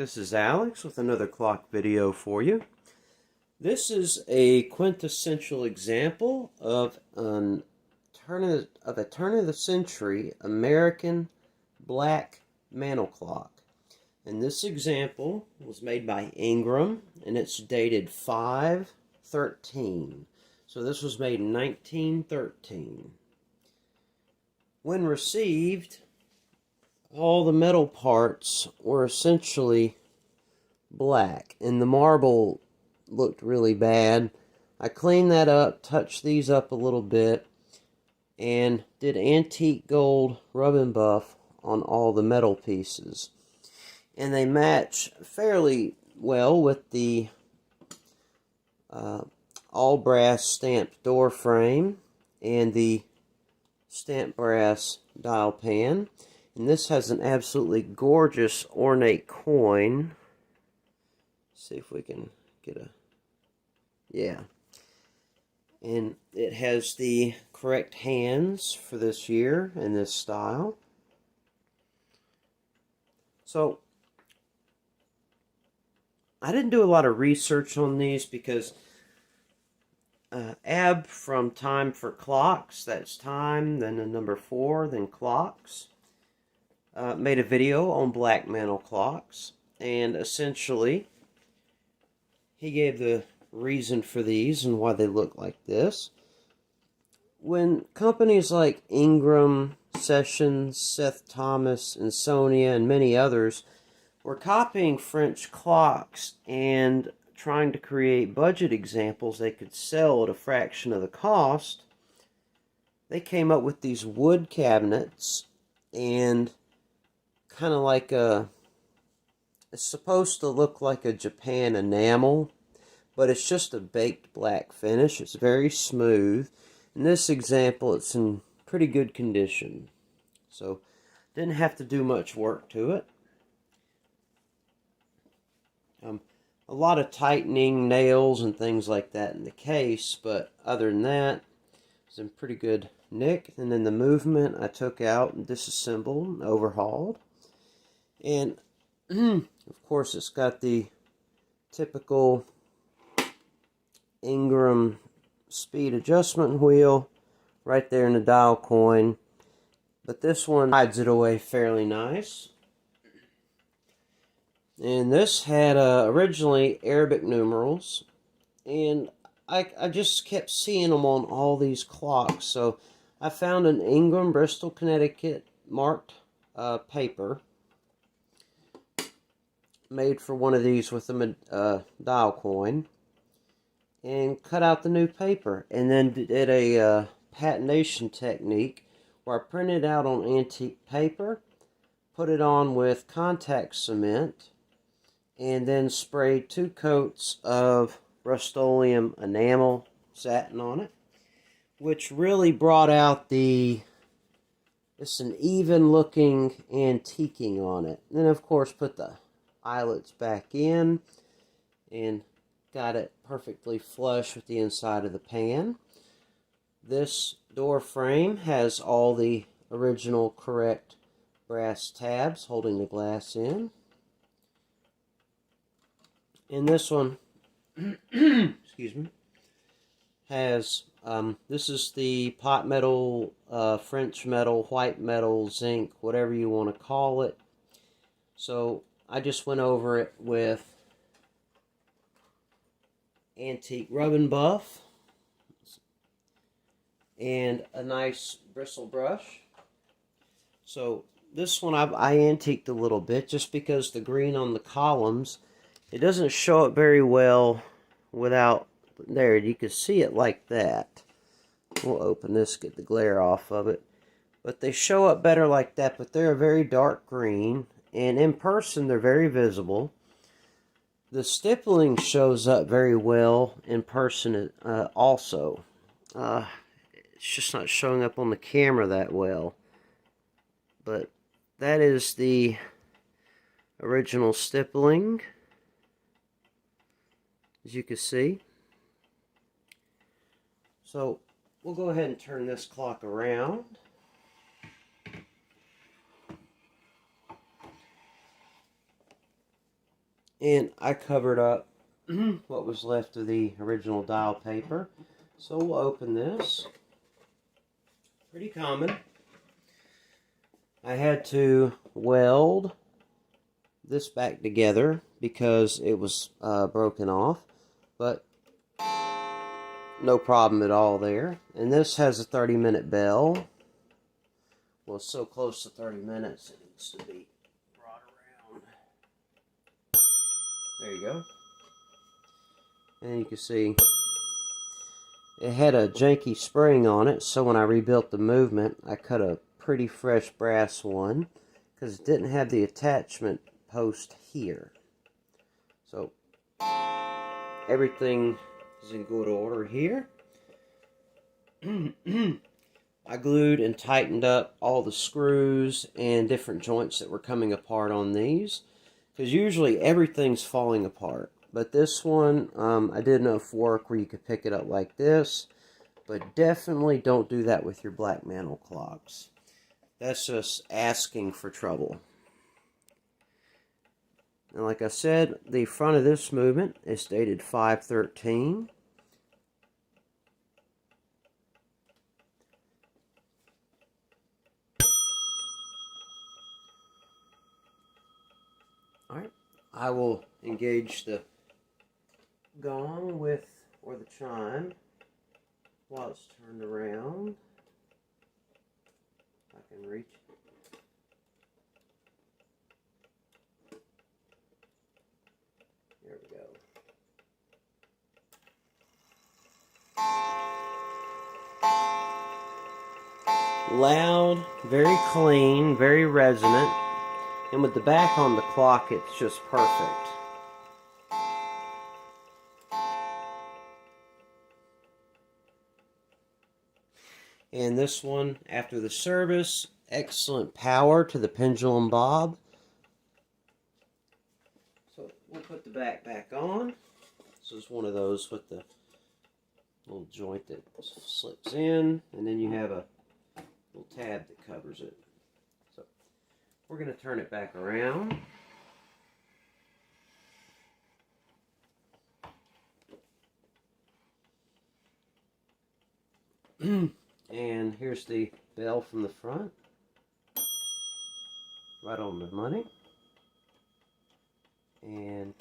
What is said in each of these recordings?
This is Alex with another clock video for you. This is a quintessential example of a turn of the century American black mantle clock. And this example was made by Ingraham, and it's dated 5/13. So this was made in 1913. When received, all the metal parts were essentially black, and the marble looked really bad. I cleaned that up, touched these up a little bit, and did antique gold rub and buff on all the metal pieces. And they match fairly well with the all brass stamped door frame and the stamped brass dial pan. And this has an absolutely gorgeous ornate coin. See if we can get a... yeah. And it has the correct hands for this year and this style. So, I didn't do a lot of research on these because Ab from Time for Clocks, that's time, then the number 4, then clocks, made a video on black mantle clocks, and essentially he gave the reason for these and why they look like this. When companies like Ingraham, Sessions, Seth Thomas, and Sonia, and many others were copying French clocks and trying to create budget examples they could sell at a fraction of the cost, they came up with these wood cabinets, and kind of like it's supposed to look like a Japan enamel, but it's just a baked black finish. It's very smooth. In this example, it's in pretty good condition. So, didn't have to do much work to it. A lot of tightening, nails, and things like that in the case, but other than that, it's in pretty good nick. And then the movement I took out and disassembled and overhauled. And, of course, it's got the typical Ingraham speed adjustment wheel right there in the dial coin. But this one hides it away fairly nice. And this had originally Arabic numerals, and I just kept seeing them on all these clocks. So I found an Ingraham, Bristol, Connecticut marked paper made for one of these with a dial coin, and cut out the new paper, and then did a patination technique where I printed out on antique paper, put it on with contact cement, and then sprayed 2 coats of Rust-Oleum enamel satin on it, which really brought out it's an even looking antiquing on it. And then of course put the eyelets back in and got it perfectly flush with the inside of the pan. This door frame has all the original correct brass tabs holding the glass in. And this one, excuse me, has, this is the pot metal, French metal, white metal, zinc, whatever you want to call it. So I just went over it with antique rub and buff and a nice bristle brush. So this one I antiqued a little bit just because the green on the columns, it doesn't show up very well without, there, you can see it like that. We'll open this, get the glare off of it. But they show up better like that, but they're a very dark green, and in person they're very visible. The stippling shows up very well in person also. It's just not showing up on the camera that well. But that is the original stippling, as you can see. So we'll go ahead and turn this clock around. And I covered up what was left of the original dial paper. So we'll open this. Pretty common. I had to weld this back together because it was broken off, but no problem at all there. And this has a 30-minute bell. Well, it's so close to 30 minutes it needs to be brought around. There you go. And you can see it had a janky spring on it, so when I rebuilt the movement, I cut a pretty fresh brass one because it didn't have the attachment post here. So everything is in good order here. I glued and tightened up all the screws and different joints that were coming apart on these, because usually everything's falling apart. But this one, I did enough work where you could pick it up like this, but definitely don't do that with your black mantle clocks. That's just asking for trouble. And like I said, the front of this movement is dated 5/13. Alright, I will engage the gong with, or the chime, while it's turned around. If I can reach it. There we go. Loud, very clean, very resonant, and with the back on the clock, it's just perfect. And this one, after the service, excellent power to the pendulum bob. So we'll put the back on. This is one of those with the little joint that slips in, and then you have a little tab that covers it. So we're going to turn it back around. And here's the bell from the front. Right on the money. And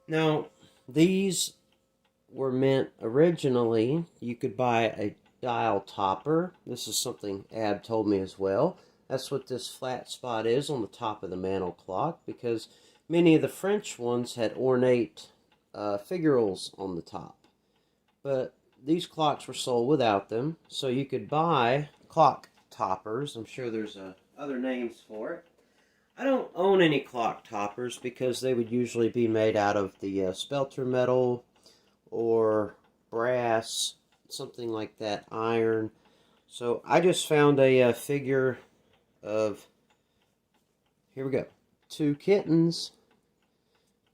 now these were meant originally, you could buy a dial topper. This is something Ab told me as well. That's what this flat spot is on the top of the mantle clock, because many of the French ones had ornate figurals on the top. But these clocks were sold without them, so you could buy clock toppers. I'm sure there's other names for it. I don't own any clock toppers because they would usually be made out of the spelter metal or brass, something like that, iron. So I just found a figure of, here we go, 2 kittens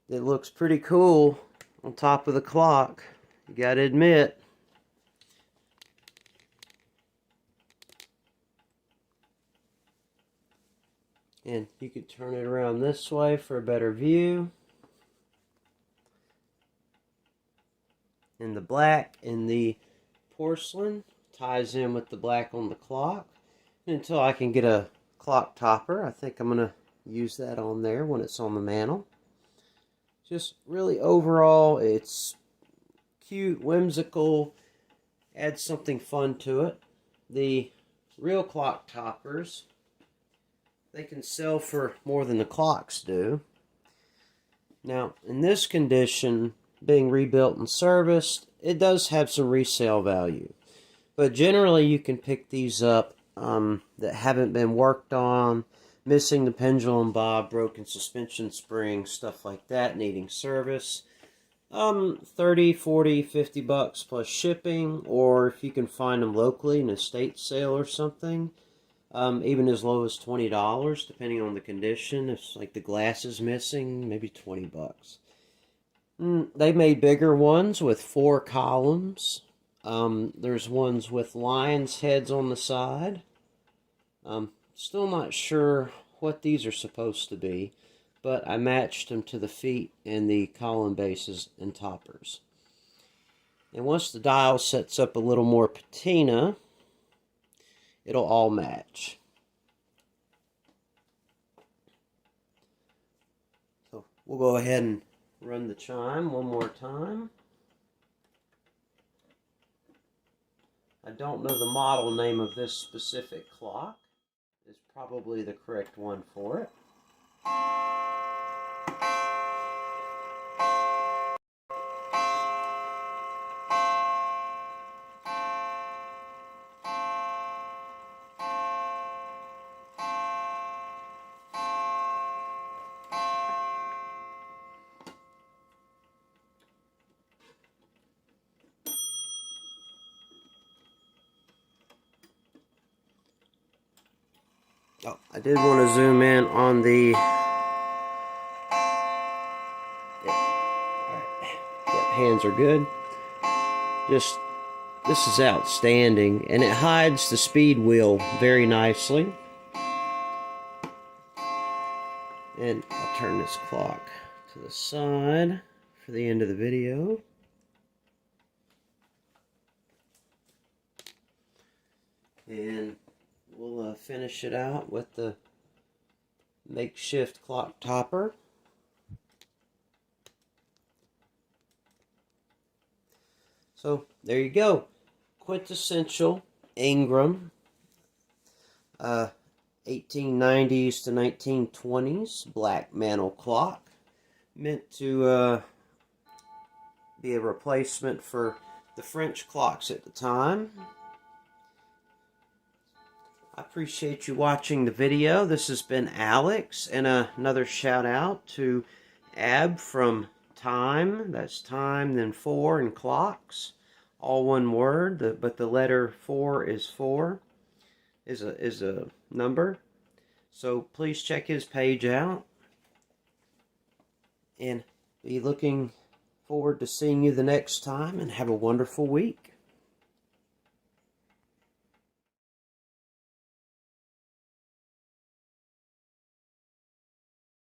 that looks pretty cool on top of the clock, you gotta admit. And you could turn it around this way for a better view. And the black in the porcelain ties in with the black on the clock. And until I can get a clock topper, I think I'm going to use that on there when it's on the mantle. Just really overall, it's cute, whimsical, adds something fun to it. The real clock toppers, they can sell for more than the clocks do. Now, in this condition, being rebuilt and serviced, it does have some resale value. But generally, you can pick these up that haven't been worked on, missing the pendulum bob, broken suspension spring, stuff like that, needing service. 30, 40, 50 bucks plus shipping, or if you can find them locally in a estate sale or something, even as low as $20, depending on the condition. If like the glass is missing, maybe 20 bucks. They made bigger ones with 4 columns. There's ones with lions' heads on the side. Still not sure what these are supposed to be, but I matched them to the feet and the column bases and toppers. And once the dial sets up a little more patina, it'll all match. So we'll go ahead and run the chime one more time. I don't know the model name of this specific clock. It's probably the correct one for it. Oh, I did want to zoom in on the... Yep, hands are good. Just, this is outstanding, and it hides the speed wheel very nicely. And I'll turn this clock to the side for the end of the video. And we'll finish it out with the makeshift clock topper. So there you go. Quintessential Ingraham 1890s to 1920s black mantle clock. Meant to be a replacement for the French clocks at the time. I appreciate you watching the video. This has been Alex, and another shout out to Ab from Time. That's Time, then 4 and clocks. All one word, but the letter 4 is 4, is a number. So please check his page out, and be looking forward to seeing you the next time, and have a wonderful week.